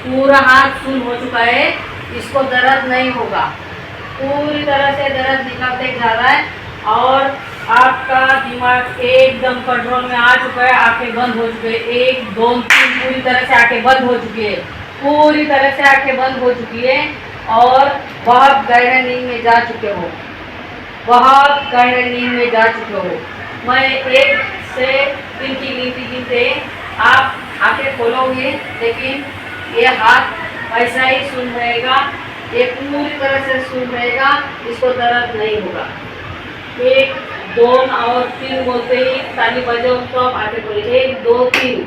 पूरा हाथ सुन हो चुका है, इसको दर्द नहीं होगा। पूरी तरह से दर्द निकलते जा रहा है और आपका दिमाग एकदम कंट्रोल में आ चुका है। आंखें बंद हो चुकी है, 1 2 3 पूरी तरह से आंखें बंद हो चुकी है, पूरी तरह से आंखें बंद हो चुकी है और बहुत गहरे नींद में जा चुके हो, बहुत गहरे नींद में जा चुके हो। मैं 1 से 3 की गिनती गिनते आप आंखें खोलोगे, लेकिन ये हाथ ऐसा ही सुन रहेगा, ये पूरी तरह से सुन रहेगा, इसको दर्द नहीं होगा। 1 2 और 3 बोलते ही ताली बजाओ तो आप आंखें खोलिए। 1 2 3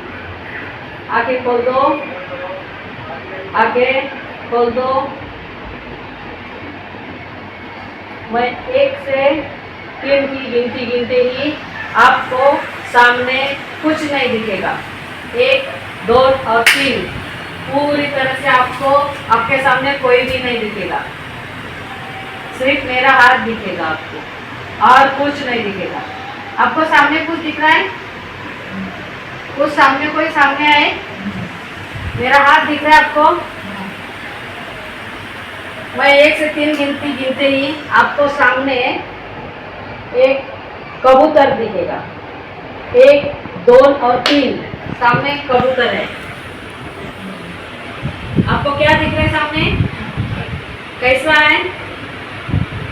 आंखें खोल दो, आंखें खोल दो। मैं 1 से 3 की गिनती गिनते ही आपको सामने कुछ नहीं दिखेगा। 1 2 और 3 पूरी तरह से आपको आपके सामने कोई भी नहीं दिखेगा, सिर्फ मेरा हाथ दिखेगा आपको और कुछ नहीं दिखेगा। आपको सामने कुछ दिख रहा है? कुछ सामने, कोई सामने आए? मेरा हाथ दिख रहा है आपको? मैं 1 से 3 गिनती गिनते ही आपको सामने एक कबूतर दिखेगा। 1 2 और 3 सामने कबूतर है। आपको क्या दिख रहा है सामने? कैसा है?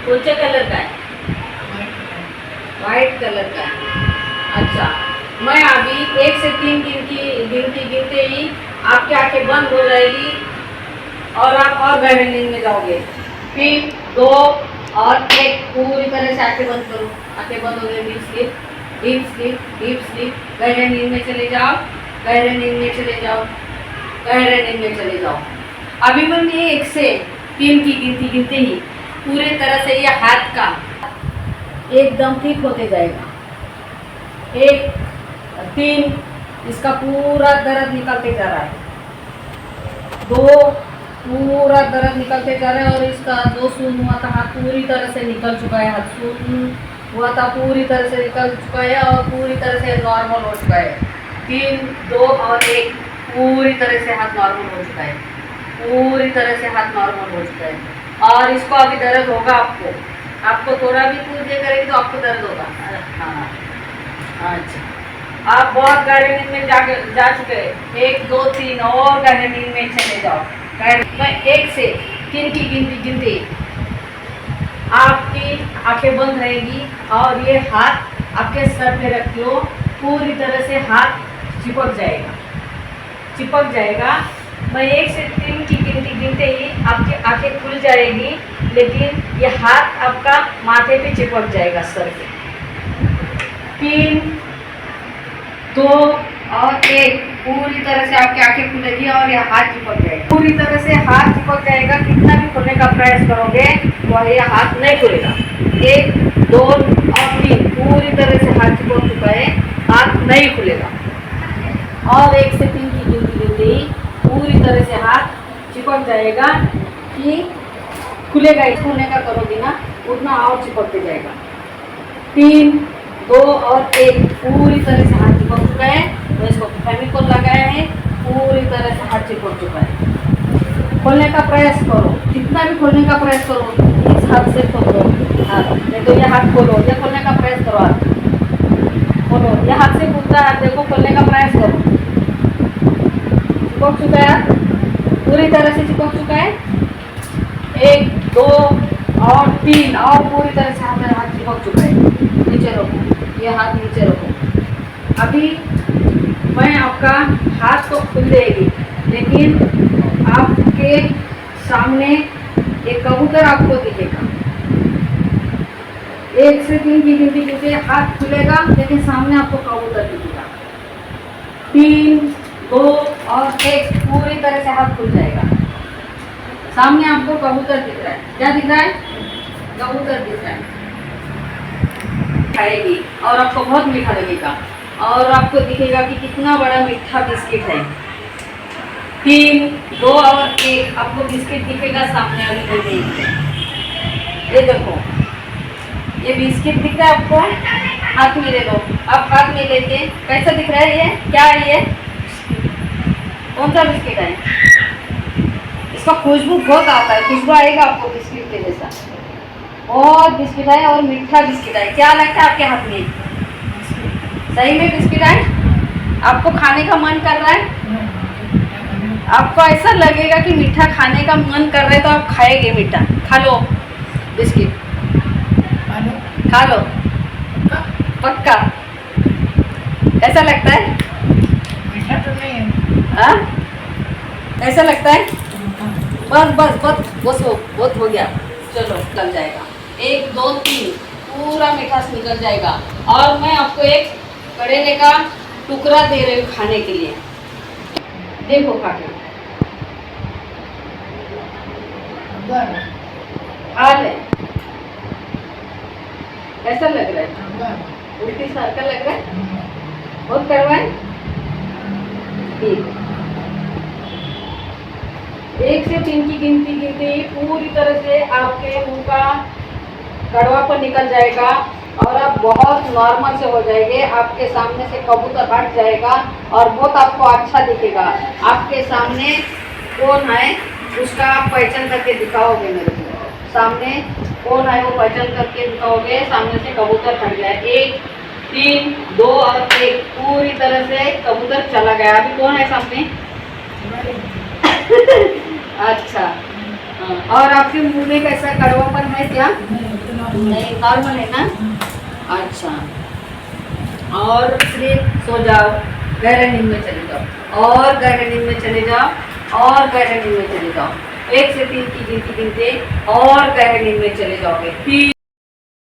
कौन से कलर का है? वाइट कलर का है। अच्छा, मैं अभी 1 से 3 गिनती गिनते ही आपकी आंखें बंद हो जाएगी और आप और गहरे नींद में जाओगे। 3 2 और 1 पूरी तरह से आंखें बंद करो। आंखें बंद हो गई। Deep sleep, deep sleep, deep sleep. गहरे नींद में चले जाओ, गहरे नींद में चले जाओ, गहरे नींद में चले जाओ। अभी मैंने 1 से 3 की गिनती गिनते ही पूरी तरह से ये हाथ का एकदम ठीक होते जाएगा। 1 3 इसका पूरा दर्द निकलते जा रहा है। 2 पूरा दर्द निकलते जा रहा है और इसका जो सुन हुआ था हाथ पूरी तरह से निकल चुका है। हाथ सुन हुआ था पूरी तरह से निकल चुका है और पूरी तरह से नॉर्मल हो चुका है। 3 2 और 1 पूरी तरह से हाथ नॉर्मल हो चुका है, पूरी तरह से हाथ नॉर्मल हो चुका है। और इसको अभी दर्द होगा आपको थोड़ा भी पूजे करेंगे तो आपको दर्द होगा। हाँ, अच्छा, आप बहुत गहरे नींद में जा चुके हैं। 1 2 3 और गहरे नींद में चले जाओ। मैं 1 से 3 की गिनती आपकी आंखें बंद रहेगी और ये हाथ आपके सर पे रख लो। पूरी तरह से हाथ चिपक जाएगा, चिपक जाएगा। मैं 1 से 3 की गिनती गिनते ही आपकी आंखें खुल जाएगी, लेकिन ये हाथ आपका माथे पे चिपक जाएगा, सर पे। 3 2 और 1 पूरी तरह से आपकी आंखें खुलेगी और यह हाथ चिपक जाएगा। पूरी तरह से हाथ चिपक जाएगा। कितना भी खोलने का प्रयास करोगे तो यह हाथ नहीं खुलेगा। 1 2 और 3 पूरी तरह से हाथ चिपक चुका है, हाथ नहीं खुलेगा। और 1 से 3 की गिनती गिनते ही पूरी तरह से हाथ चिपक जाएगा कि खुलेगा। इस खोलने का करोगे ना उतना और चिपकते जाएगा। 3 2 और 1 पूरी तरह से हाथ चिपक चुका है। तो इसको फेविकोल लगाया है, पूरी तरह से हाथ चिपक चुका है। खोलने का प्रयास करो, जितना भी खोलने का प्रयास करो, इस हाथ से खोलो हाथ, नहीं तो ये हाथ खोलो। ये खोलने का प्रयास करो, हाथ खोलो। ये हाथ से खुलता है, देखो खोलने का प्रयास करो। चिपक चुका है, पूरी तरह से चिपक चुका है। 1 2 और 3 और पूरी तरह से हाथ चिपक चुका है। नीचे रखो, ये हाथ नीचे रखो। अभी मैं आपका हाथ तो खुल देगी, लेकिन आपके सामने एक कबूतर आपको दिखेगा। 1 से 3 की गिनती गिनते हाथ खुलेगा, लेकिन सामने आपको कबूतर दिखेगा। 3 2 और 1 पूरी तरह से हाथ खुल जाएगा। सामने आपको कबूतर दिख रहा है। क्या दिख रहा है? कबूतर दिख रहा है। खाएगी और आपको बहुत मीठा लगेगा और आपको दिखेगा कि कितना बड़ा मीठा बिस्किट है। 3 2 और 1 आपको बिस्किट दिखेगा सामने वाली। ये देखो, ये बिस्किट दिख रहा है आपको, हाथ में ले लो। आप हाथ में लेके कैसा दिख रहा है? ये क्या है? ये कौन सा बिस्किट है? इसका खुशबू बहुत आता है, खुशबू आएगा आपको बिस्किट के जैसा। बहुत बिस्किट है और मीठा बिस्किट है। क्या लगता है आपके हाथ में? सही में बिस्किट है? आपको खाने का मन कर रहा है? आपको ऐसा लगेगा कि मीठा खाने का मन कर रहा है तो आप खाएंगे मीठा। खा लो बिस्किट, खा लो पक्का। कैसा लगता है? मीठा तो नहीं है। हाँ, कैसा लगता है? बस बस बस बस बहुत हो गया। चलो निकल जाएगा, 1 2 3 पूरा मिठास निकल जाएगा। और मैं आपको एक करेले का टुकड़ा दे रही हूँ खाने के लिए। देखो खा के, खा ले। कैसा लग रहा है? उल्टी सर्कल लग रहा है? बहुत कड़वा है? ठीक, 1 से 3 की गिनती गिनते ही पूरी तरह से आपके मुंह का कड़वापन निकल जाएगा और आप बहुत नॉर्मल से हो जाएंगे। आपके सामने से कबूतर हट जाएगा और बहुत आपको अच्छा दिखेगा। आपके सामने कौन है उसका आप पहचान करके दिखाओगे मेरे को। सामने कौन है वो पहचान करके दिखाओगे। सामने से कबूतर हट गया, 1 3 2 और 1, पूरी तरह से कबूतर चला गया। अभी कौन है सामने? अच्छा हाँ। और आपके मुंह में कैसा कड़वापन है क्या? नहीं, नॉर्मल है ना? अच्छा, और फिर सो जाओ, गहरे नींद में चले जाओ और गहरे नींद में चले जाओ और गहरे नींद में चले जाओ। 1 से 3 की गिनती गिनते और गहरे नींद में चले जाओगे।